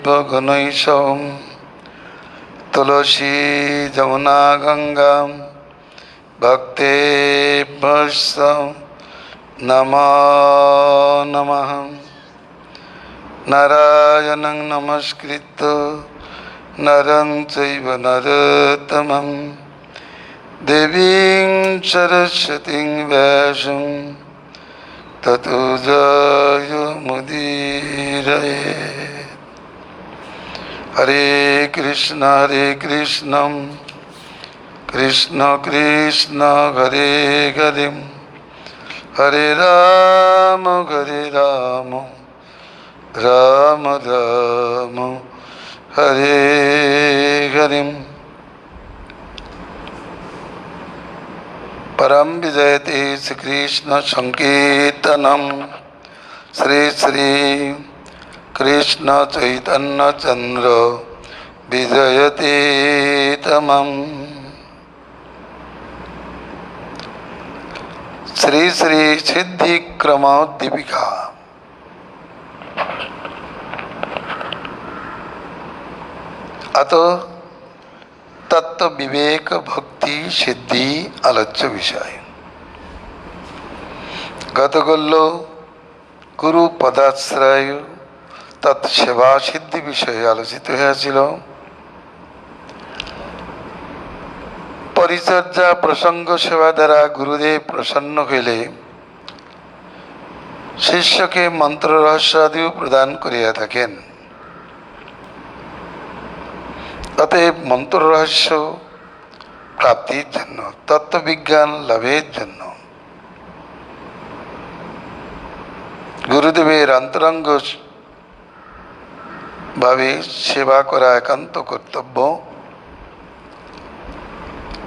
सर्वगुणैषं तुलसी जमुना गंगा भक्तेभ्यश्च नमो नमः। नारायणं नमस्कृत्य नरं चैव नरोत्तमं देवीं सरस्वतीं व्यासं ततो जयमुदीरयेत्। हरे कृष्ण कृष्ण कृष्ण हरे हरे हरे राम राम राम हरे हरे। परम विजयते श्री कृष्ण संकीर्तनम श्री श्री कृष्ण चैतन्य चंद्र विजयते तमम्। श्री श्री सिद्धिक्रम दीपिका। अतो तत्व विवेक भक्ति सिद्धि आलोच्य विषय। गतकल्लो गुरु पदाश्रय तत्सेवा सिद्धि विषय आलोचित হয়েছিল। परिचर्या प्रसंग सेवा द्वारा गुरुदेव प्रसन्न हইলে शिष्य के मंत्र रहस्य आदि प्रदान करिया থাকেন। अतएव मंत्र रहस्य प्राप्तिर जन्य तत्व विज्ञान लाभेर जन्य गुरुदेवेर अंतरंग भावे सेवा करा एकांत कर्तव्य।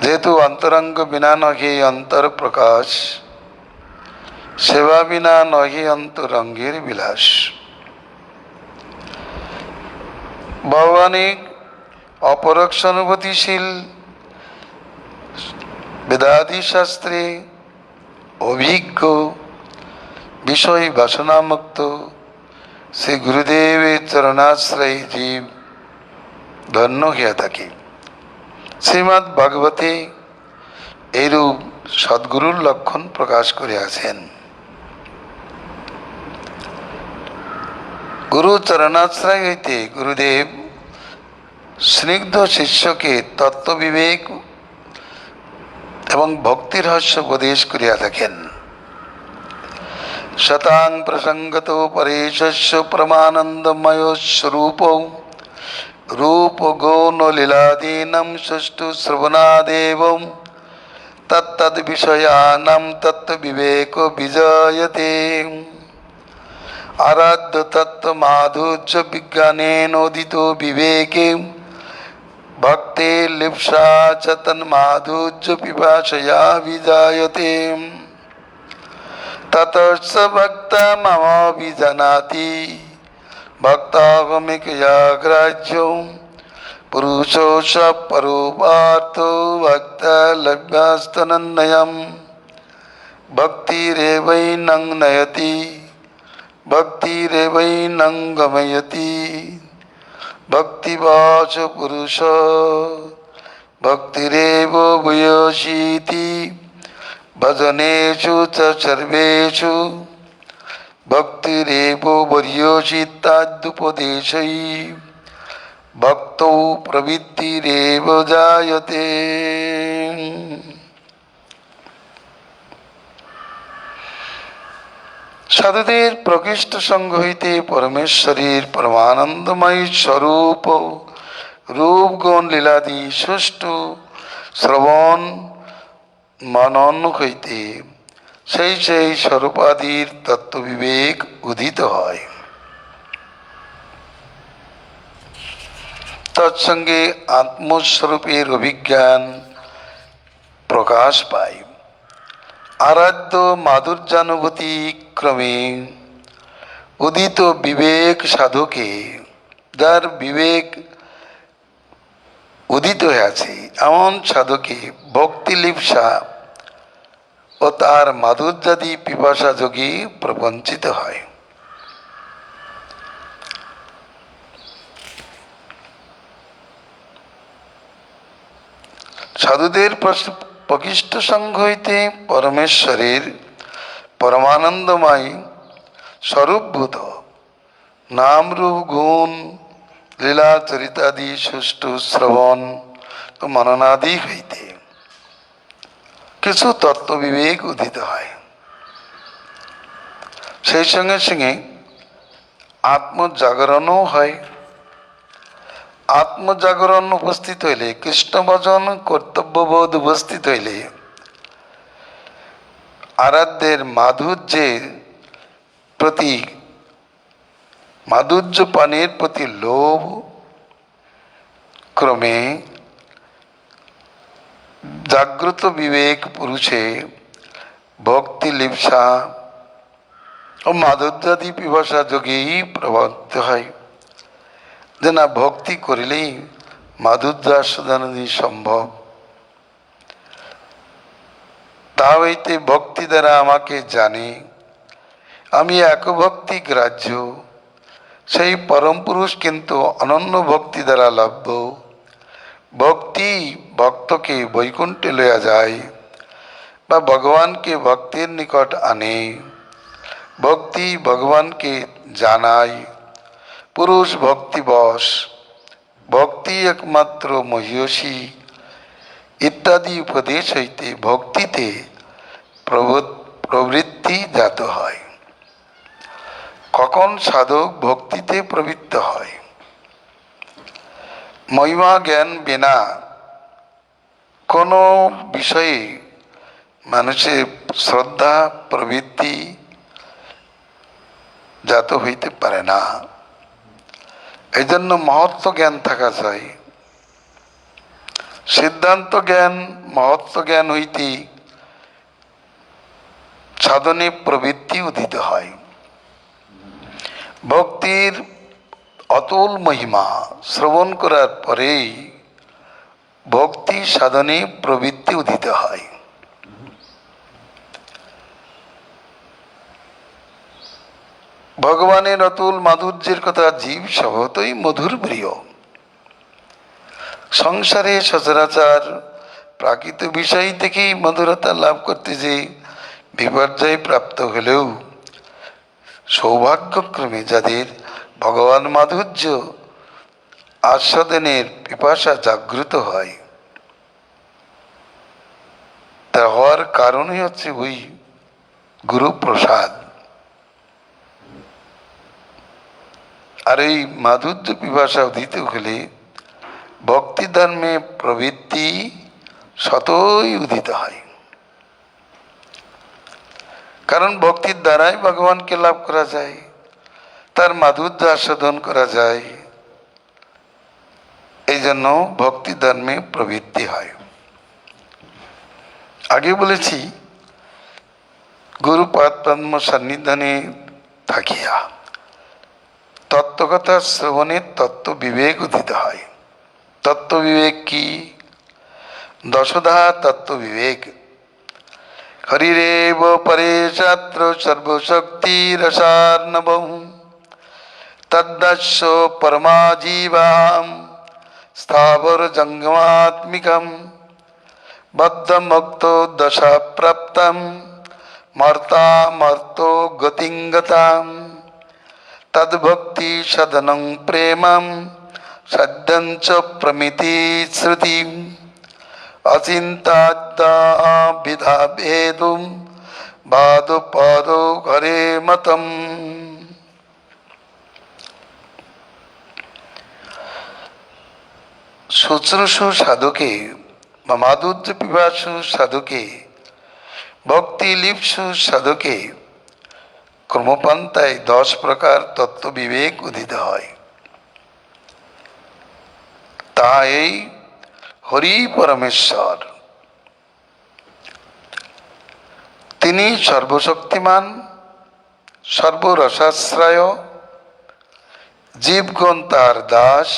जेहेतु अंतरंग बिना नहे अंतर प्रकाश, सेवा बिना नहे अंतरंगेर विलास। भगवानिक अपरोक्ष अनुभूतिशील वेदादि शास्त्रे अभिज्ञ विषय वासना मुक्त श्री गुरुदेव चरणाश्रय जीव धन्य हইয়া থাকে। শ্রীমদ্ ভাগবতে এইরূপ সদ্গুরুর লক্ষণ প্রকাশ করিয়াছেন। গুরু চরণাশ্রয় হইতে গুরুদেব স্নিগ্ধ শিষ্যকে তত্ত্ব বিবেক এবং ভক্তির রহস্য উপদেশ করিয়া থাকেন। শতাং প্রসঙ্গত পরেশস্য প্রমানন্দময় স্বরূপ रूप गौण लीलादीनं सुष्टु श्रवणादेव तत्तद विषयानां तत्व विवेको विजयते। आराध्य तत्व माधुर्य विज्ञानेनोदितो विवेके भक्ते लिप्सा च तन्माधुर्य पिपासया विजायते। ततः स भक्ता ममाभिजानाति भक्तागमिकया ग्राह्यो पुरुषो स परो पार्थो भक्ता लभ्यास्तनन्नयम्। भक्तिरेवैनं नयति भक्तिरेवैनं गमयति भक्तिवाच पुरुष भक्तिरेव भूयसीति भजनेषु च सर्वेषु भक्तिरेवो वर्योषिताद्युपदेशै भक्तौ प्रवृत्तिरेव जायते। साधुदेर प्रकृष्ट संग हইতে परमेश्वरेर परमानंदमय स्वरूप रूप गुण लीलादि सुष्ठु श्रवण मनन हইতে সেই সেই স্বরূপাদির তত্ত্ব বিবেক উদিত হয়। তৎসঙ্গে আত্মস্বরূপের অভিজ্ঞান প্রকাশ পায়। आराध्य माधुर्यानुभूति क्रमे उदित विवेक साधके जार विवेक उदित হয়েছে এমন সাধকে ভক্তি লিপ্সা ও তার মাধুর্যাদি পিপাসা যোগী প্রবঞ্চিত হয়। সাধুদের প্রকৃষ্ট সঙ্গ হইতে পরমেশ্বরের পরমানন্দময় স্বরূপভূত নাম রূপ গুণ লীলা চরিতাদি সুষ্ঠু শ্রবণ ও মননাদি হইতে কিছু তত্ত্ব বিবেক উদিত হয়। সেই সঙ্গে সঙ্গে আত্মজাগরণও হয়। আত্মজাগরণ উপস্থিত হইলে, কৃষ্ণ ভজন কর্তব্যবোধ উপস্থিত হইলে আরাধ্যের মাধুর্যের প্রতি, মাধুর্য পানের প্রতি লোভ ক্রমে জাগ্রত বিবেক পুরুষে ভক্তি লিপ্সা ও মাধুর্যাদি পিপাসা যোগেই প্রবর্তিত হয়। যে না, ভক্তি করিলেই মাধুর্যাস্বাদনাদি সম্ভব। তা হইতে ভক্তি দ্বারা আমাকে জানে, আমি এক ভক্তি গ্রাহ্য, সেই পরম পুরুষ কিন্তু অনন্য ভক্তি দ্বারা লভ্য। ভক্তি ভক্তকে বৈকুণ্ঠে লইয়া যায় বা ভগবানকে ভক্তের নিকট আনে। ভক্তি ভগবানকে জানায়। পুরুষ ভক্তিবশ, ভক্তি একমাত্র মহীয়সী ইত্যাদি উপদেশ হইতে ভক্তিতে প্রবৃত্তি জাত হয়। কখন সাধক ভক্তিতে প্রবৃত্ত হয়? মহিমা জ্ঞান বিনা কোনো বিষয়ে মানুষের শ্রদ্ধা প্রবৃত্তি জাত হইতে পারে না। এই জন্য মহত্ব জ্ঞান থাকা চাই। সিদ্ধান্ত জ্ঞান মহত্ব জ্ঞান হইতে সাধনে প্রবৃত্তি উদিত হয়। ভক্তির অতুল মহিমা শ্রবণ করার পরেই ভক্তি সাধনে প্রবৃত্তি উদিত হয়। ভগবানের অতুল মাধুর্যের কথা জীব স্বভাবতই মধুর প্রিয়। সংসারে সচরাচর প্রাকৃত বিষয় থেকেই মধুরতা লাভ করতে যে বিপর্যয় প্রাপ্ত হলেও সৌভাগ্যক্রমে যাদের ভগবান মাধুর্য আস্বাদনের পিপাসা জাগ্রত হয়, তা হওয়ার কারণই হচ্ছে ওই গুরু প্রসাদ। আর এই মাধুর্য পিপাসা উদিত হলে ভক্তি ধর্মে প্রবৃত্তি স্বতই উদিত হয়। কারণ ভক্তির দ্বারাই ভগবানকে লাভ করা যায়, তার মাধুর্য আস্বাদন করা যায়। এই জন্য ভক্তি ধর্মে প্রবৃত্তি হয়। আগে বলেছি, গুরুপাদ পদ্ম সন্নিধানে থাকিয়া তত্ত্বকথা শ্রবণের তত্ত্ব বিবেক উদিত হয়। তত্ত্ব বিবেক কি? দশধা তত্ত্ব বিবেক। হরিরেব পরে ছাত্র সর্বশক্তি রসার্ণবম তদ্দস্য পরমাজীবাম স্থাবর জঙ্গমাত্মিকম বদ্ধমুক্ত দশা প্রাপ্তম মর্তা মর্তো গতিঙ্গতাম তদ্ভক্তি সদনং প্রেমম সদ্যঞ্চ প্রমিতি শ্রুতি অচিন্তাদ্বিধা ভেদুম বাদো পদো ঘরে মতম। শুশ্রূষু সাধকে বা মাধুর্য পিপাসু সাধকে, ভক্তি লিপ্সু সাধকে কর্মপন্থায় 10 প্রকার তত্ত্ব বিবেক উদিত হয়। তা এই হরি পরমেশ্বর, তিনি সর্বশক্তিমান, সর্বরসাশ্রয়, জীবগণ তার দাস।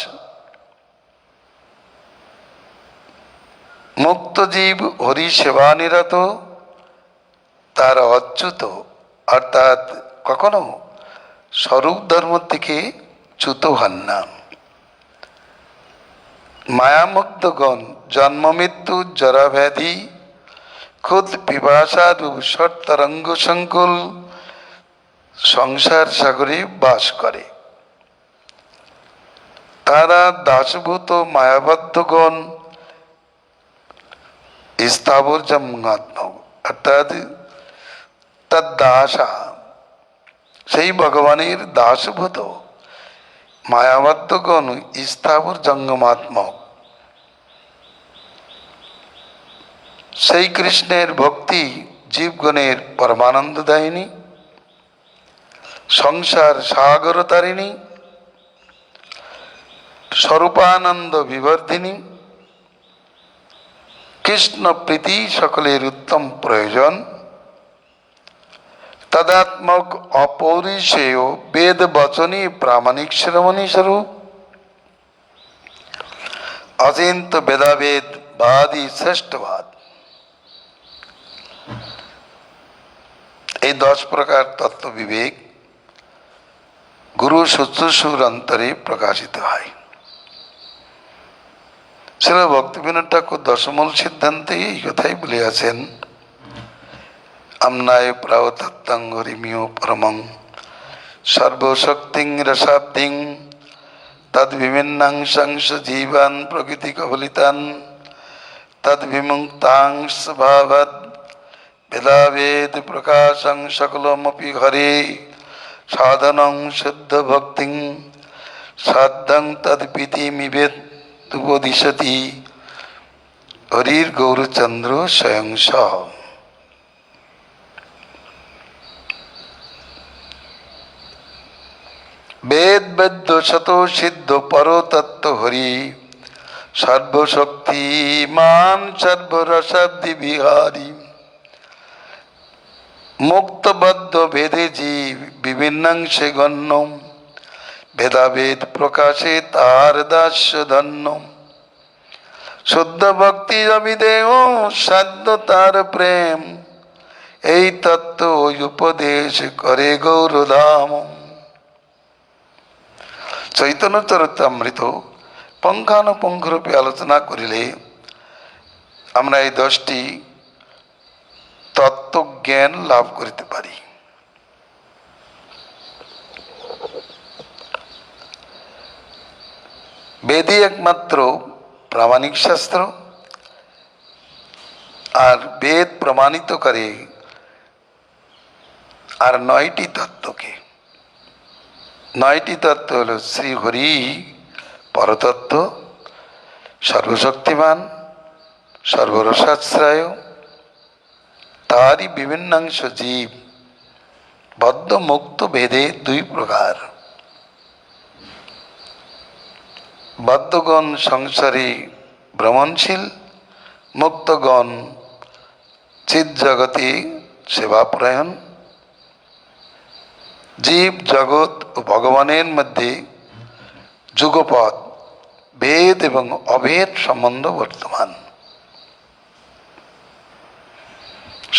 মুক্ত জীব হরি সেবা নিরত, তার অচ্যুত, অর্থাৎ কখনো স্বরূপ ধর্ম থেকে চ্যুত হন না। মায়ামুগ্ধগণ জন্ম মৃত্যু জরা ব্যাধি খুদ পিপাসা রূপ তরঙ্গ সংকুল সংসার সাগরে বাস করে। তারা দাসভূত মায়াবদ্ধগণ স্থাবর জন্মাত্মক, অর্থাৎ তার দাসা, সেই ভগবানের দাসভূত মায়াবদ্ধগণ স্থাবর জঙ্গমাত্মক। সেই কৃষ্ণের ভক্তি জীবগণের পরমানন্দ দায়িনী, সংসার সাগর তারিণী, স্বরূপানন্দ বিবর্ধিনী। কৃষ্ণ প্রীতি সকলের উত্তম প্রয়োজন। তদাত্মক অপরিসেয় বেদ বচনী প্রামাণিক শ্রমণী স্বরূপ অচিন্ত বেদাবেদ বাদী শ্রেষ্ঠবাদ। এই 10 প্রকার তত্ত্ব বিবেক গুরু শুশ্রূষুর অন্তরে প্রকাশিত হয়। শ্রীল ভক্তিবিনোদ ঠাকুর দশমূল সিদ্ধান্তে এই কথাই বলিয়াছেন, আমনায় প্রাওতত্ত্বং হরিমিও পরমং সর্বশক্তিং রসাব্ধিং তদ্বিভিন্নাংশংশ জীবান প্রকৃতি কবলিতান তদ্বিমুক্তাংশ ভাবাৎ বেদাবেদ প্রকাশং সকলমপি হরে সাধনং শুদ্ধ ভক্তিং সাধ্যং তদ্পীতিমিবেদ উপদিশতি হরির গৌরচন্দ্র স্বয়ং সহ। বেদ বেদ্য শত সিদ্ধ পরতত্ত্ব হরি সর্বশক্তিমান সর্বরসাব্দি বিহারী মুক্তবদ্ধ ভেদে জীব বিভিন্নাংশে গণ্য ভেদাভেদ প্রকাশে তার দাস্য ধন্য শুদ্ধ ভক্তি অবিদেহ সাধ্য তার প্রেম এই তত্ত্ব উপদেশ করে গৌরধাম। চৈতন্য চরিতামৃত পুঙ্খানুপুঙ্খ রূপে আলোচনা করিলে আমরা এই 10টি তত্ত্বজ্ঞান লাভ করিতে পারি। বেদই একমাত্র প্রামাণিক শাস্ত্র, আর বেদ প্রমাণিত করে আর 9টি তত্ত্বকে। 9টি তত্ত্ব হল শ্রী হরি পরতত্ত্ব, সর্বশক্তিমান, সর্বরসাশ্রয়, তারই বিভিন্নাংশ জীব, বদ্ধ মুক্ত ভেদে 2 প্রকার। বদ্ধগণ সংসারে ভ্রমণশীল, মুক্তগণ চিৎ জগতে সেবাপরায়ণ। জীব জগৎ ও ভগবানের মধ্যে যুগপৎ ভেদ এবং অভেদ সম্বন্ধ বর্তমান।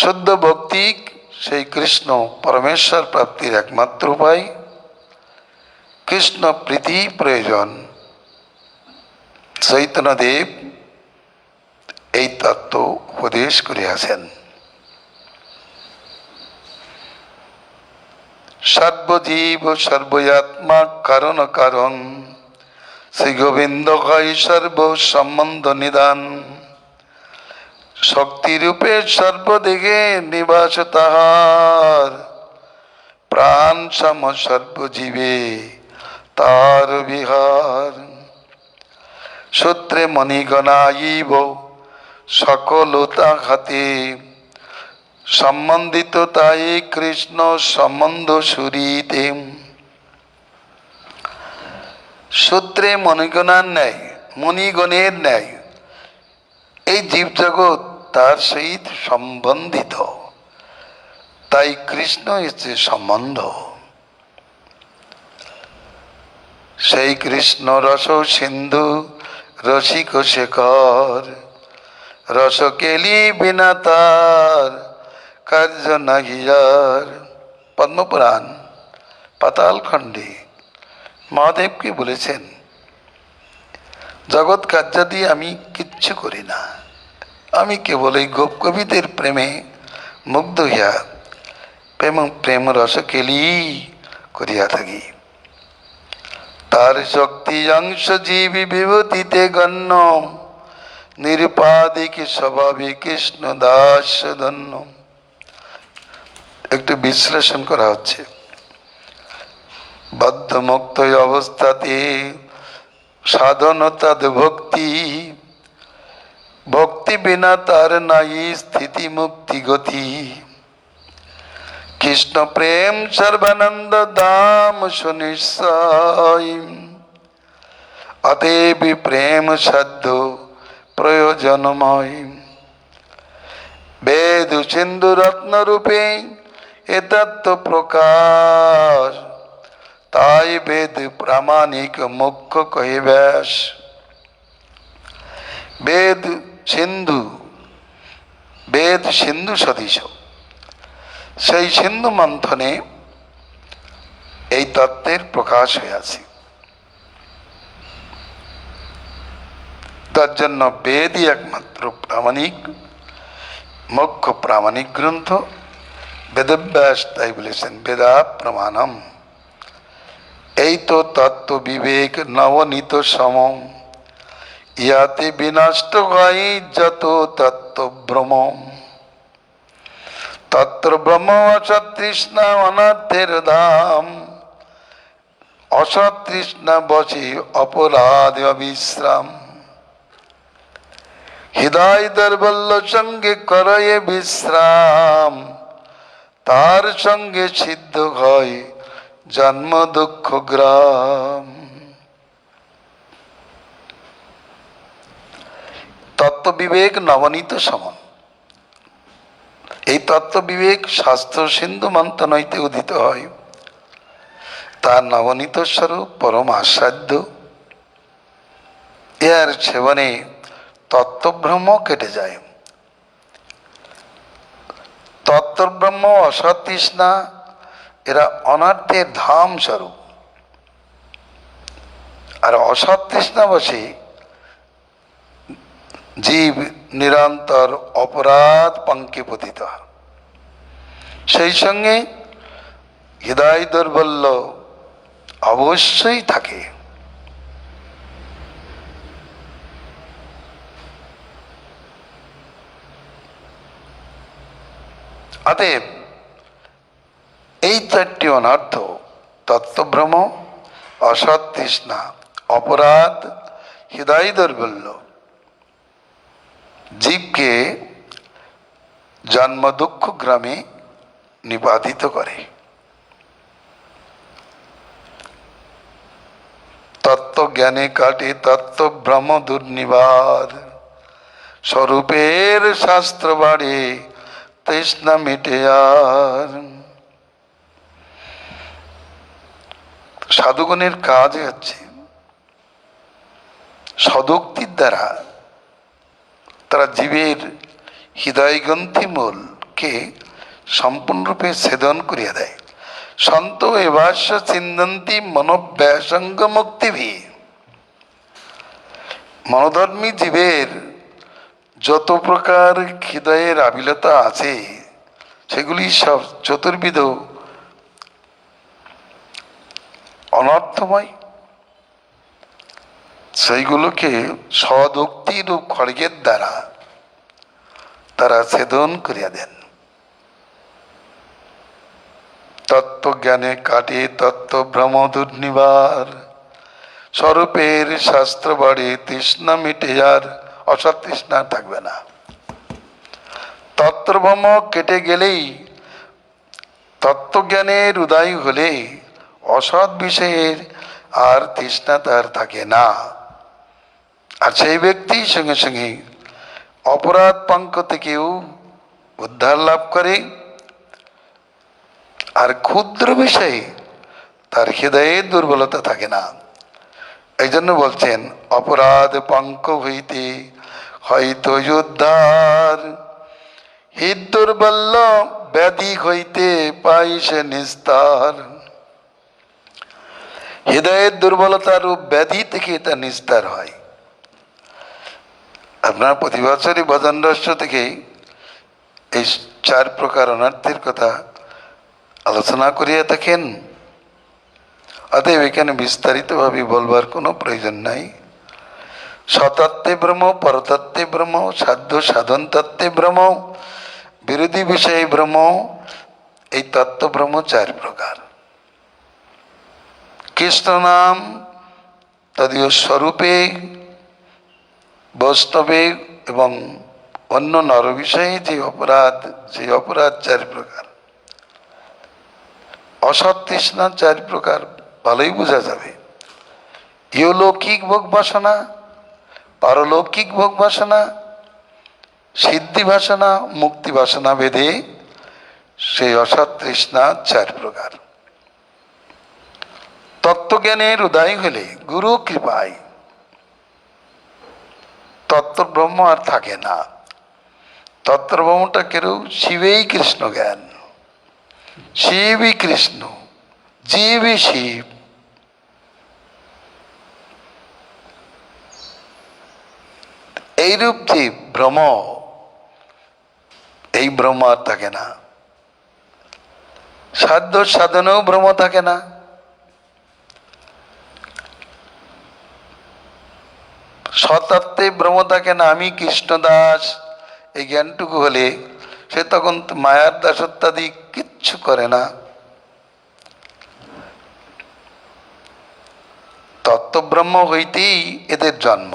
শুদ্ধ ভক্তি সেই কৃষ্ণ পরমেশ্বর প্রাপ্তির একমাত্র উপায়। কৃষ্ণ প্রীতি প্রয়োজন। চৈতন্যদেব এই তত্ত্ব উপদেশ করিয়াছেন। সর্বজীব সর্বয়াত্মা কারণ কারণ শ্রী গোবিন্দ হয় সর্ব সম্বন্ধ নিদান শক্তিরূপে সর্বদিকে নিবাস তাহার প্রাণ সম সর্বজীবে তার বিহার সূত্রে মণিগণাইব সকলতা হাতে সম্বন্ধিত তাই কৃষ্ণ সম্বন্ধ সুরীতে। সূত্রে মণিগণার ন্যায়, মণিগণের ন্যায় এই জীবজগৎ তার সহিত সম্বন্ধিত, তাই কৃষ্ণ হচ্ছে সম্বন্ধ। সেই কৃষ্ণ রস সিন্ধু রসিক শেখর রস কেলি বিনা তার কার্য নাহিয়ার। পদ্মপুরাণ পাতাল খণ্ডে মহাদেবকে বলেছেন, জগৎ কার্যাদি আমি কিচ্ছু করি না, আমি কেবল এই গোপ কবিদের প্রেমে মুগ্ধ হইয়া প্রেম রস কেলি করিয়া থাকি। তার শক্তি অংশ জীবী বিভূতিতে গণ্য, নিরুপাদিক স্বভাবে কৃষ্ণ দাস ধন্য। একটু বিশ্লেষণ করা হচ্ছে। বদ্ধ মুক্ত অবস্থাতে সাধন তদ ভক্তি, ভক্তি বিনা তার নাই স্থিতি মুক্তি গতি। কৃষ্ণ প্রেম সর্বানন্দ দাম সুনিশ্চয়, অতএব প্রেম সাধ্য প্রয়োজনময়। বেদ সিন্ধু রত্ন রূপে এ তত্ত্ব প্রকাশ, তাই বেদ প্রামাণিক মুখ্য কহে ব্যাস। বেদ সিন্ধু সদৃশ, সেই সিন্ধু মন্থনে এই তত্ত্বের প্রকাশ হইয়াছে। তার জন্য বেদই একমাত্র প্রামাণিক, মুখ্য প্রামাণিক গ্রন্থ। বেদব্যাস তাই বলেছেন, বেদা প্রমাণম। এই তো তত্ত্ব বিবেক নবনীত সম, ইয়াতে বিনষ্ট হয় যত তত্ত্ব ভ্রম। তত্র ব্রহ্ম অসৎ তৃষ্ণা অনাথের ধাম, অসৎ তৃষ্ণা বসে অপরাধ অবিশ্রাম। হৃদয় দর্বল্য সঙ্গে করয়ে বিশ্রাম, তার সঙ্গে সিদ্ধ হয় জন্ম দুঃখ গ্রাম। তত্ত্ব বিবেক নবনীত সমন। এই তত্ত্ব বিবেক শাস্ত্র সিন্ধু মন্থন হইতে উদিত হয়, তার নবনীত স্বরূপ পরম আস্বাদ্য। এর সেবনে তত্ত্বব্রহ্ম কেটে যায়। তত্ত্বব্রহ্ম অসৎ তৃষ্ণা এরা অনার্থের ধাম স্বরূপ, আর অসৎ তৃষ্ণা বসে জীব নিরন্তর অপরাধ পঙ্কে পতিত হয়। সেই সঙ্গে হৃদয় দৌর্বল্য অবশ্যই থাকে। অতএব এই চারটি অনর্থ, তত্ত্বভ্রম, অসৎ তৃষ্ণা, অপরাধ, হৃদয় দৌর্বল্য, জীবকে জন্ম দুঃখ গ্রামে নিপাতিত করে। তত্ত্ব জ্ঞানে কাটে তত্ত্বভ্রম দুর্নিবার, স্বরূপের শাস্ত্র বাড়ে তৃষ্ণা মিটে আর। সাধুগণের কাজ হচ্ছে সদুক্তির দ্বারা তারা জীবের হৃদয়গ্রন্থি মূলকে সম্পূর্ণরূপে ছেদন করিয়া দেয়। সন্ত এবাস্য চিন্তন্তি মনোব্যাসঙ্গ মুক্তিভি। মনোধর্মী জীবের যত প্রকার হৃদয়ের আবিলতা আছে, সেগুলি সব চতুর্বিধ অনর্থময়। সেইগুলোকে সদুক্তি রূপ খড়গের দ্বারা তারা ছেদন করিয়া দেন। তত্ত্বজ্ঞানে কাটে তত্ত্বভ্রম দুর্নিবার, স্বরূপের শাস্ত্র বাড়ে তৃষ্ণা মিটে আর। অসৎ তৃষ্ণা থাকবে না। তত্ত্বভ্রম কেটে গেলেই, তত্ত্বজ্ঞানের উদয় হলে অসৎ বিষয়ের আর তৃষ্ণা তার থাকে না। আর সেই ব্যক্তি সঙ্গে সঙ্গে অপরাধ পঙ্ক থেকেও উদ্ধার লাভ করে। আর ক্ষুদ্র বিষয়ে তার হৃদয়ে দুর্বলতা থাকে না। এই জন্য বলছেন, অপরাধ পঙ্ক হইতে হয়তো উদ্ধার, হৃদ দুর্বল্য ব্যাধি হইতে পাই সে নিস্তার। হৃদয়ের দুর্বলতা রূপ ব্যাধি থেকে তা নিস্তার হয়। আপনার প্রতি বছরই ভজন রহস্য থেকে এই 4 প্রকার অনর্থের কথা আলোচনা করিয়া থাকেন। অতএব এখানে বিস্তারিতভাবে বলবার কোনো প্রয়োজন নাই। স্বতত্ত্বে ব্রহ্ম, পরতত্ত্বে ব্রহ্ম, সাধ্য সাধন তত্ত্বে ব্রহ্ম, বিরোধী বিষয়ে ব্রহ্ম, এই তত্ত্ব ব্রহ্ম 4 প্রকার। কৃষ্ণ নাম তদীয় স্বরূপে, বৈষ্ণবে এবং অন্য নর বিষয়ে যে অপরাধ, সেই অপরাধ 4 প্রকার। অসৎ তৃষ্ণা 4 প্রকার, ভালোই বোঝা যাবে। ইহলৌকিক ভোগ বাসনা, পারলৌকিক ভোগ বাসনা, সিদ্ধি বাসনা, মুক্তি বাসনা ভেদে সেই অসৎ তৃষ্ণা 4 প্রকার। তত্ত্বজ্ঞানের উদয় হলে গুরু কৃপায় তত্ত্ব ব্রহ্ম আর থাকে না। তত্ত্ব ব্রহ্মটা কেউ শিবেই কৃষ্ণ জ্ঞান, শিবই কৃষ্ণ, জীবই শিব। এইরূপ যে ভ্রম, এই ভ্রম আর থাকে না। সাধ্য সাধনেও ভ্রম থাকে না। সতত্ত্বে ভ্রম থাকে না। আমি কৃষ্ণদাস, এই জ্ঞানটুকু হলে সে তখন মায়ার দাসত্বাদি কিচ্ছু করে না। তত্ত্বব্রহ্ম হইতেই এদের জন্ম।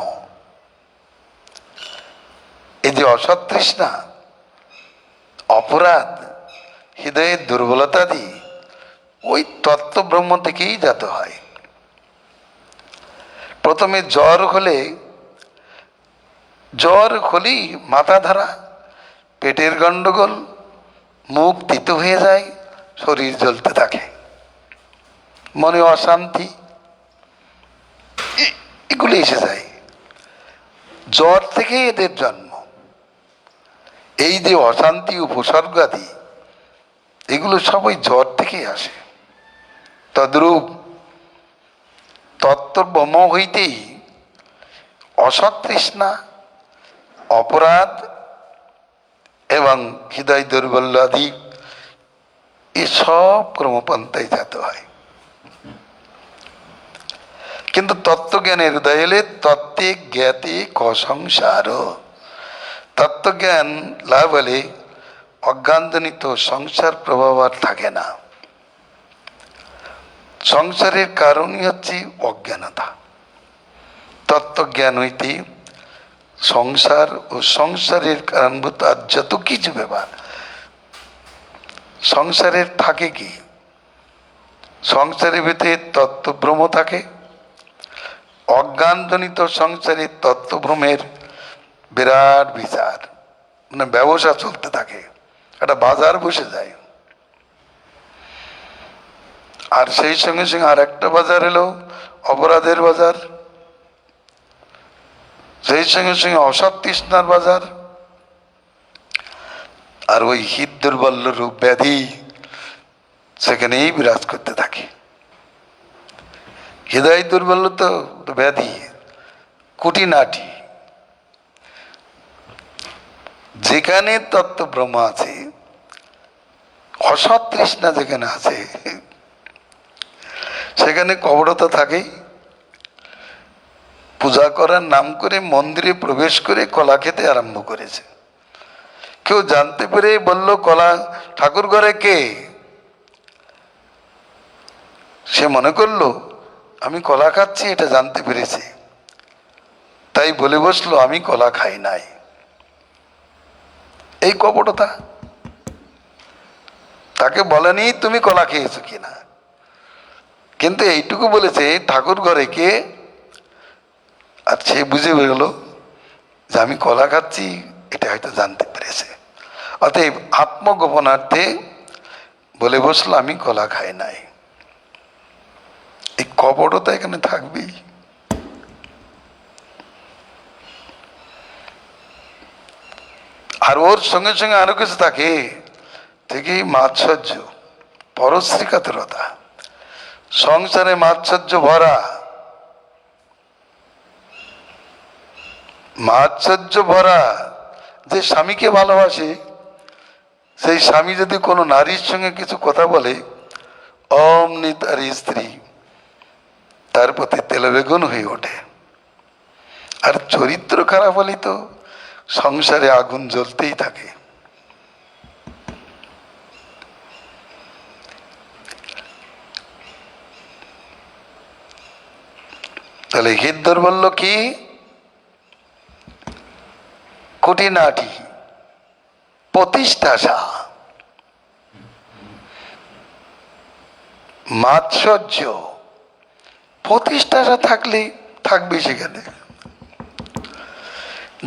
এই যে অসৎ তৃষ্ণা, অপরাধ, হৃদয়ের দুর্বলতাদি ওই তত্ত্বব্রহ্ম থেকেই জাত হয়। প্রথমে জ্বর হলেই মাথা ধরা, পেটের গন্ডগোল, মুখ তিতো হয়ে যায়, শরীর জ্বলতে থাকে, মনে অশান্তি, এগুলি এসে যায়। জ্বর থেকেই এদের জন্ম। এই যে অশান্তি উপসর্গাদি, এগুলো সবই জ্বর থেকেই আসে। তদ্রূপ তত্ত্বব্রহ্ম হইতেই অসৎ তৃষ্ণা, অপরাধ এবং হৃদয় দুর্বল্যাদি এসব ক্রমপন্থায় জাত হয়। কিন্তু তত্ত্বজ্ঞানের উদয় হলে তত্ত্বে জ্ঞাতে ক সংসার, তত্ত্বজ্ঞান লাভ হলে অজ্ঞানজনিত সংসার প্রভাব আর থাকে না। সংসারের কারণই হচ্ছে অজ্ঞানতা। তত্ত্বজ্ঞান হইতে সংসার ও সংসারের কারণভূত আর যত কিছু ব্যাপার, সংসারের থাকে কি? সংসারের ভিতরে তত্ত্বভ্রম থাকে। অজ্ঞানজনিত সংসারের তত্ত্বভ্রমের বিরাট বিচার, মানে ব্যবসা চলতে থাকে, একটা বাজার বসে যায়। আর সেই সঙ্গে সঙ্গে আর একটা বাজার এলো অপরাধের বাজার, সেই সঙ্গে সঙ্গে অসৎ তৃষ্ণার বাজার, আর ওই হৃদ দুর্বল্য রূপ ব্যাধি সেখানেই বিরাজ করতে থাকে। হৃদয় দুর্বল্য তো ব্যাধি, কুটিনাটি। যেখানে তত্ত্ব ব্রহ্ম আছে, অসৎ তৃষ্ণা যেখানে আছে, সেখানে কপটতা থাকেই। পূজা করার নাম করে মন্দিরে প্রবেশ করে কলা খেতে আরম্ভ করেছে। কেউ জানতে পেরে বলল, কলা ঠাকুর ঘরে কে? সে মনে করলো আমি কলা খাচ্ছি, এটা জানতে পেরেছে, তাই বলে বসলো আমি কলা খাই নাই। এই কপটতা। তাকে বলেনি তুমি কলা খেয়েছো কিনা, কিন্তু এইটুকু বলেছে ঠাকুর ঘরে কে। আর সে বুঝে গেল যে আমি কলা খাচ্ছি, এটা হয়তো জানতে পেরেছে। অতএব আত্মগোপনার্থে বলে বসলো আমি কলা খাই নাই। এই কপটতা এখানে থাকবেই। আর ওর সঙ্গে সঙ্গে আরো কিছু থাকে, থেকেই মাৎসর্য, পরশ্রী কাতরতা, সংসারে মাৎসর্য ভরা, মাৎসর্য ভরা যে স্বামীকে ভালোবাসে, সেই স্বামী যদি কোনো নারীর সঙ্গে কিছু কথা বলে, অমনি তার স্ত্রী তার প্রতি তেলবেগুন হয়ে ওঠে। আর চরিত্র খারাপ হলে তো সংসারে আগুন জ্বলতেই থাকে। তাহলে হিতধর বলল কি, কুটিনাটি প্রতিষ্ঠাসা, মাৎসর্য প্রতিষ্ঠাসা থাকলে থাকবে সেখানে।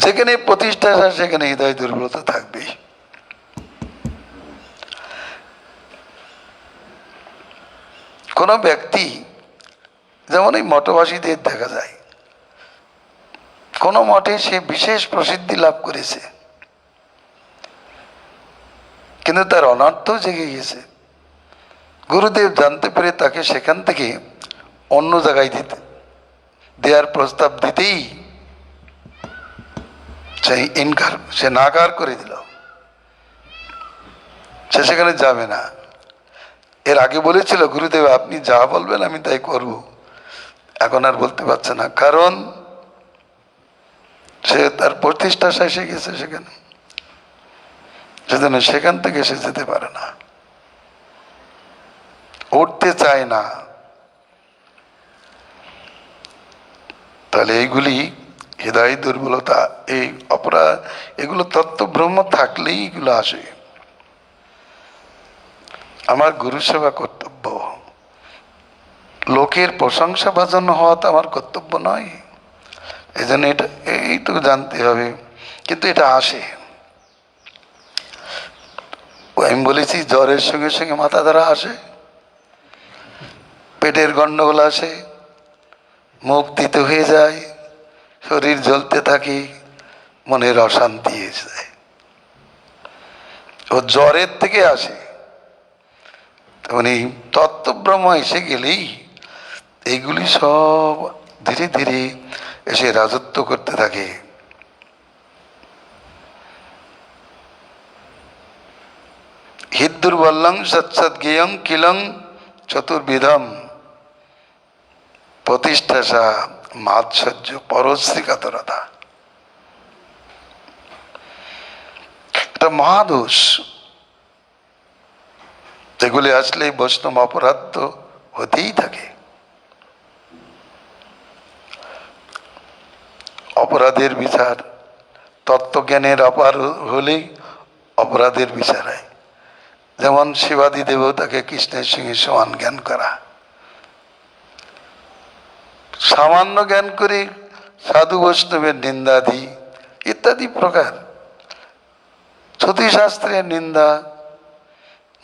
যেখানে প্রতিষ্ঠাসা সেখানে হৃদয় দুর্বলতা থাকবে। কোন ব্যক্তি, যেমন এই মঠবাসীদের দেখা যায়, কোন মঠে সে বিশেষ প্রসিদ্ধি লাভ করেছে, কিন্তু তার অনর্থ জেগে গেছে। গুরুদেব জানতে পেরে তাকে সেখান থেকে অন্য জায়গায় দেওয়ার প্রস্তাব দিতেই সেই ইনকার, সে নাকার করে দিল, সে সেখানে যাবে না। এর আগে বলেছিল গুরুদেব আপনি যা বলবেন আমি তাই করব, এখন আর বলতে পারছে না, কারণ সে তার প্রতিষ্ঠা শেষে গেছে সেখানে, সেজন্য সেখান থেকে সে যেতে পারে না, উঠতে চায় না। তাহলে এইগুলি হৃদয় দুর্বলতা, এই অপরাধ, এগুলো তত্ত্বব্রহ্ম থাকলেই এগুলো আসে। আমার গুরু সেবা কর্তব্য, লোকের প্রশংসা ভাজন হওয়া তো আমার কর্তব্য নয়। এই জন্য এটা এইটুকু জানতে হবে, কিন্তু এটা আসে। আমি বলেছি জ্বরের সঙ্গে সঙ্গে মাথা ধরা আসে, পেটের গন্ডগোল আসে, মুখ তিতে হয়ে যায়, শরীর জ্বলতে থাকে, মনের অশান্তি এসে যায়। ও জ্বরের থেকে আসে। তেমনি তত্ত্বব্রহ্ম এসে গেলেই এইগুলি সব ধীরে ধীরে এসে রাজত্ব করতে থাকে। হিদ্দুর্বল্লং সৎসদ্গেয়ং কিলং চতুর্বিধম প্রতিষ্ঠাসা মাৎসর্য পরশ্রীকাতরতা। এটা মহাদোষ। যেগুলি আসলে বৈষ্ণব অপরাধ তো হতেই থাকে। অপরাধের বিচার, তত্ত্বজ্ঞানের অপার হলে অপরাধের বিচার হয়। যেমন শিবাদি দেবতাকে কৃষ্ণের সঙ্গে সমান জ্ঞান করা, সামান্য জ্ঞান করে সাধু বৈষ্ণবের নিন্দাদি ইত্যাদি প্রকার, শ্রুতি শাস্ত্রের নিন্দা,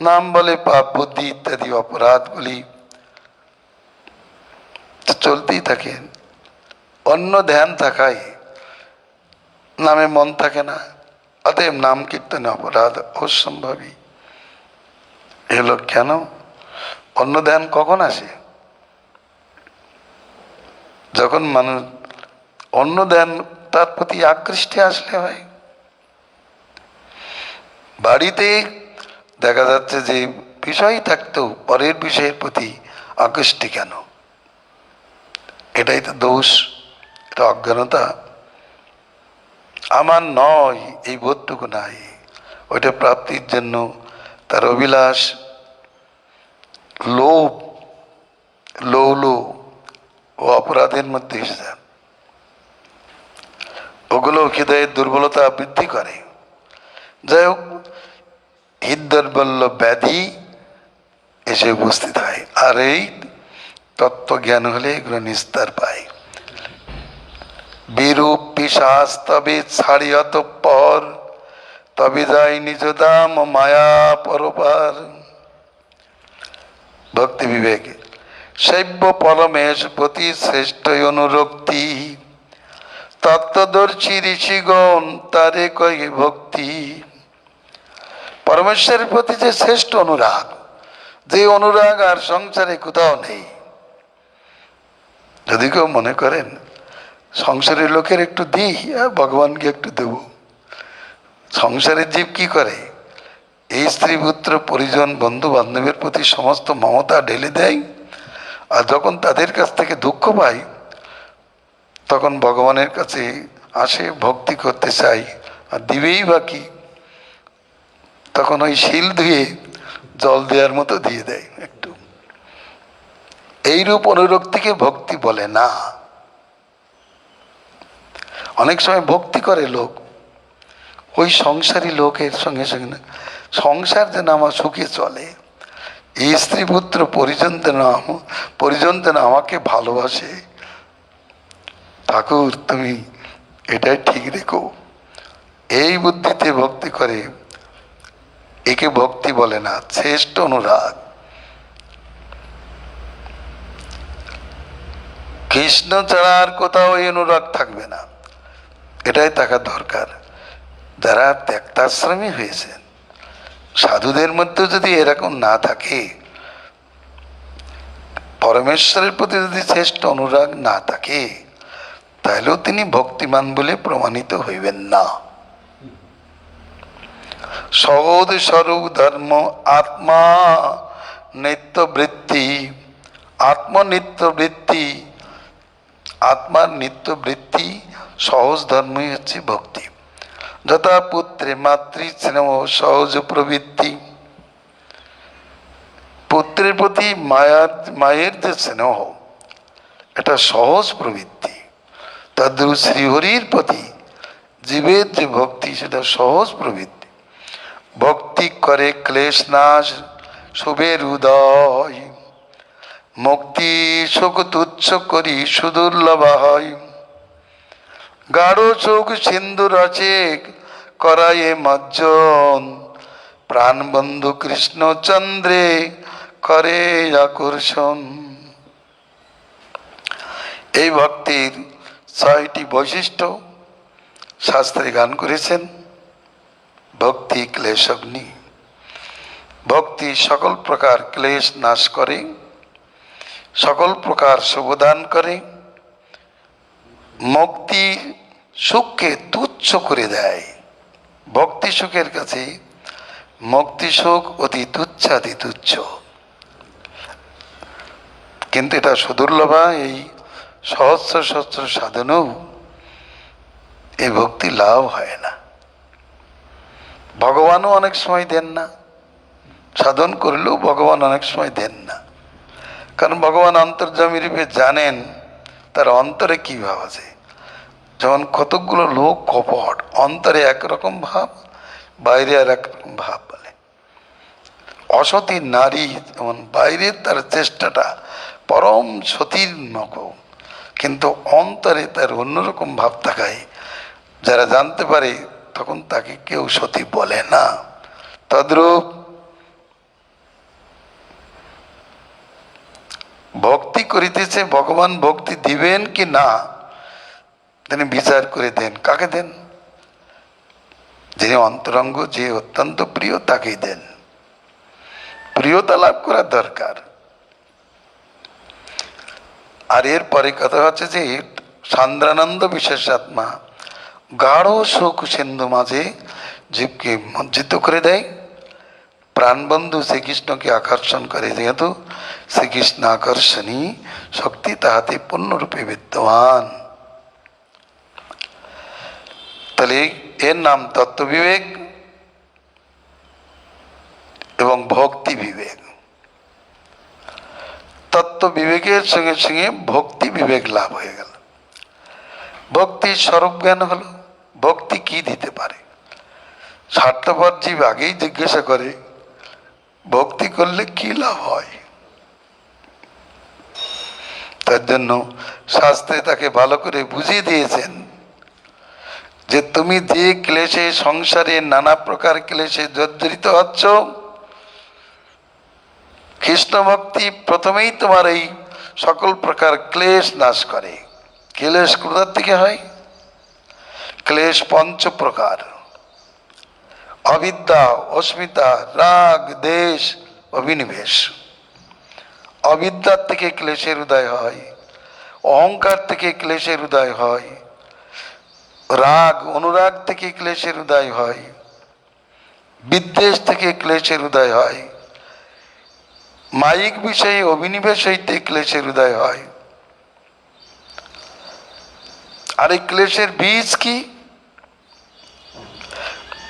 নাম বলে পাপ বুদ্ধি ইত্যাদি অপরাধগুলি চলতেই থাকে। অন্য ধ্যান থাকায় নামে মন থাকে না, অতএব নাম কীর্তনে অপরাধ অসম্ভবী। এগুলো কেন? অন্য ধ্যান কখন আসে? যখন মানুষ অন্য ধ্যান তার প্রতি আকৃষ্টে আসলে হয়। বাড়িতে দেখা যাচ্ছে যে বিষয় থাকতেও পরের বিষয়ের প্রতি আকৃষ্টি কেন? এটাই তো দোষ, এটা অজ্ঞানতা। আমার নয় এই বোধটুকু নাই, ওইটা প্রাপ্তির জন্য তার অভিলাষ, লোভ, লৌল ও অপরাধের মধ্যে এসে যান। ওগুলো হৃদয়ের দুর্বলতা বৃদ্ধি করে। যাই হোক, হৃদদৌর্বল্য ব্যাধি এসে উপস্থিত হয়। আর এই তত্ত্বজ্ঞান হলে এগুলো নিস্তার পায়। বিরূপ পিশাচ তবে ছাড়ি অতঃপর, তবে যায় নিজ দাম মায়া পরপার। ভক্তি বিবেক শৈব্য পরমেশ প্রতি শ্রেষ্ঠ অনুরক্তি, তত্ত্বদর্শী ঋষিগণ তারে কয় ভক্তি। পরমেশ্বরের প্রতি যে শ্রেষ্ঠ অনুরাগ, যে অনুরাগ আর সংসারে কোথাও নেই। যদি কেউ মনে করেন সংসারের লোকের একটু দিই আর ভগবানকে একটু দেব। সংসারের জীব কি করে? এই স্ত্রী পুত্র পরিজন বন্ধু বান্ধবের প্রতি সমস্ত মমতা ঢেলে দেয়, আর যখন তাদের কাছ থেকে দুঃখ পায় তখন ভগবানের কাছে আসে, ভক্তি করতে চাই, আর দিবেই বাকি তখন ওই শিল ধুয়ে জল দেওয়ার মতো দিয়ে দেয় একটু। এইরূপ অনুরক্তিকে ভক্তি বলে না। অনেক সময় ভক্তি করে লোক ওই সংসারী লোকের সঙ্গে সঙ্গে, না সংসার যেন আমার সুখে চলে, এই স্ত্রী পুত্র পরিজন যেন আমাকে ভালোবাসে। ঠাকুর তুমি এটাই ঠিক রেখো, এই বুদ্ধিতে ভক্তি করে, একে ভক্তি বলে না, শ্রেষ্ঠ অনুরাগ। কৃষ্ণ ছাড়া আর কোথাও এই অনুরাগ থাকবে না, এটাই থাকার দরকার। যারা ত্যাক্তাশ্রমী হয়েছেন, সাধুদের মধ্যে যদি এরকম না থাকে, পরমেশ্বরের প্রতি যদি শ্রেষ্ঠ অনুরাগ না থাকে, তাহলেও তিনি ভক্তিমান বলে প্রমাণিত হইবেন না। সহজ স্বরূপ ধর্ম আত্মা নিত্য বৃত্তি, আত্মনিত্য বৃত্তি, আত্মার নিত্য বৃত্তি সহজ ধর্মই হচ্ছে ভক্তি। যথা পুত্রে মাতৃ স্নেহ সহজ প্রবৃত্তি, পুত্রের প্রতি মায়ের যে স্নেহ এটা সহজ প্রবৃত্তি, তদ্রূপ শ্রীহরির প্রতি জীবের যে ভক্তি সেটা সহজ প্রবৃত্তি। ভক্তি করে ক্লেশ নাশ শুভের উদয়, মুক্তি সুখ তুচ্ছ করি সুদুর্লভ হয়। গাঢ় চোখ সিন্ধু রচে করায়ে মজ্জন, প্রাণবন্ধু কৃষ্ণচন্দ্রে করে আকর্ষণ। এই ভক্তির 6টি বৈশিষ্ট্য শাস্ত্রে গান করেছেন। ভক্তি ক্লেশগ্নি, ভক্তি সকল প্রকার ক্লেশ নাশ করে, সকল প্রকার শুভদান করে, মুক্তি সুখকে তুচ্ছ করে দেয়। ভক্তি সুখের কাছে মুক্তি সুখ অতি তুচ্ছ, অতি তুচ্ছ। কিন্তু এটা সুদুর্লভা, এই সহস্র সহস্র সাধনেও এই ভক্তি লাভ হয় না। ভগবানও অনেক সময় দেন না, সাধন করলেও ভগবান অনেক সময় দেন না। কারণ ভগবান অন্তর্যামী রূপে জানেন তার অন্তরে কি ভাব আছে। যেমন কতকগুলো লোক কপট, অন্তরে একরকম ভাব, বাইরে আর একরকম ভাব বলে। অসতী নারী যেমন বাইরের তার চেষ্টাটা পরম সতীর মতো, কিন্তু অন্তরে তার অন্যরকম ভাব থাকায় যারা জানতে পারে তখন তাকে কেউ সতী বলে না। তদ্রূপ ভক্তি করিতেছে, ভগবান ভক্তি দিবেন কি না তিনি বিচার করে দেন। কাকে দেন? যিনি অন্তরঙ্গ, যে অত্যন্ত প্রিয় তাকেই দেন। প্রিয়তা লাভ করার দরকার। আর এরপরে কথা হচ্ছে যে সান্দ্রানন্দ বিশেষ আত্মা গাঢ় সুখ সিন্ধু মাঝে জীবকে মজ্জিত করে দেয়। প্রাণবন্ধু শ্রীকৃষ্ণকে আকর্ষণ করে, যেহেতু শ্রীকৃষ্ণ আকর্ষণী শক্তি তাহাতে পূর্ণরূপে বিদ্যমান। তাহলে এর নাম তত্ত্ব বিবেক এবং ভক্তি বিবেক। তত্ত্ব বিবেকের সঙ্গে সঙ্গে ভক্তি বিবেক লাভ হয়ে গেল। ভক্তি স্বরূপ জ্ঞান হলো। ভক্তি কি দিতে পারে? স্বার্থপর জীব আগেই জিজ্ঞাসা করে ভক্তি করলে কি লাভ হয়। তার জন্য শাস্ত্রে তাকে ভালো করে বুঝিয়ে দিয়েছেন যে তুমি যে ক্লেশে, সংসারে নানা প্রকার ক্লেশে জর্জরিত হচ্ছ, কৃষ্ণ ভক্তি প্রথমেই তোমার এই সকল প্রকার ক্লেশ নাশ করে। ক্লেশ কোথার থেকে হয়? ক্লেশ 5 প্রকার: অবিদ্যা, অস্মিতা, রাগ, দেশ, অভিনিবেশ। অবিদ্যার থেকে ক্লেশের উদয় হয়, অহংকার থেকে ক্লেশের উদয় হয়, রাগ অনুরাগ থেকে ক্লেশের উদয় হয়, বিদ্বেষ থেকে ক্লেশের উদয় হয়, মায়িক বিষয়ে অভিনিবেশ হইতে ক্লেশের উদয় হয়। আর এই ক্লেশের বীজ কি?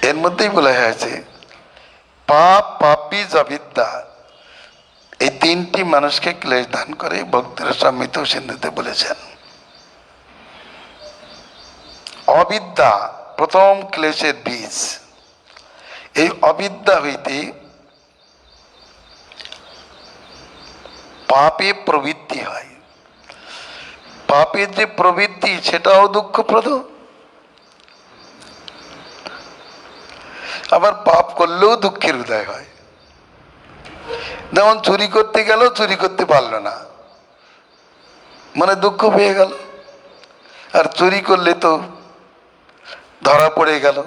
এর মধ্যেই বলা হয়েছে পাপ, পাপ বীজ, অবিদ্যা। এই তিনটি মানুষকে ক্লেশ দান করে, ভক্তরা সম্মিত সিন্ধুতে বলেছেন। অবিদ্যা প্রথম ক্লেশের বীজ। এই অবিদ্যা হইতে পাপে প্রবৃত্তি হয়। পাপের যে প্রবৃত্তি সেটাও দুঃখপ্রদ, আবার পাপ করলেও দুঃখের উদয় হয়। যেমন চুরি করতে গেল, চুরি করতে পারল না, মানে দুঃখ পেয়ে গেল। আর চুরি করলে তো ধরা পড়ে গেল,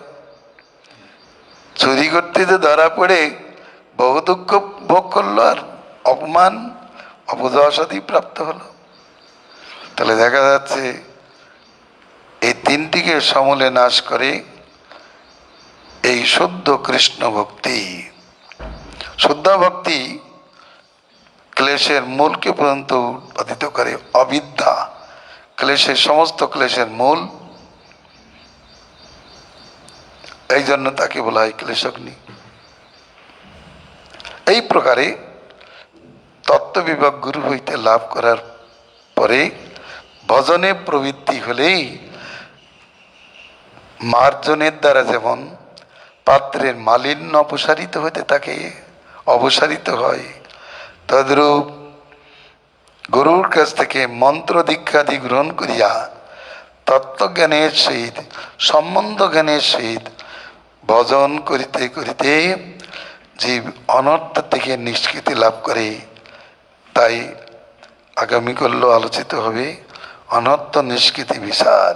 চুরি করতে যে ধরা পড়ে বহু দুঃখ ভোগ করলো, আর অপমান অপদশাদি প্রাপ্ত হলো। তাহলে দেখা যাচ্ছে এই তিনটিকে সমূলে নাশ করে এই শুদ্ধ কৃষ্ণ ভক্তি। শুদ্ধ ভক্তি ক্লেশের মূলকে পর্যন্ত উৎপাদিত করে। অবিদ্যা ক্লেশের, সমস্ত ক্লেশের মূল, এই জন্য তাকে বলা হয় ক্লেশগ্নি। এই প্রকারে তত্ত্ববিভাগ গুরু হইতে লাভ করার পরে ভজনে প্রবৃত্তি হলেই মার্জনের দ্বারা যেমন পাত্রের মালিন্য অপসারিত হইতে থাকে, অপসারিত হয়, তদ্রূপ গুরুর কাছ থেকে মন্ত্র দীক্ষাদি গ্রহণ করিয়া তত্ত্বজ্ঞানের সহিত, সম্বন্ধ জ্ঞানের সহিত ভজন করিতে করিতে জীব অনর্থ থেকে নিষ্কৃতি লাভ করে। তাই আগামীকাল আলোচিত হবে অনর্থ নিষ্কৃতি বিচার।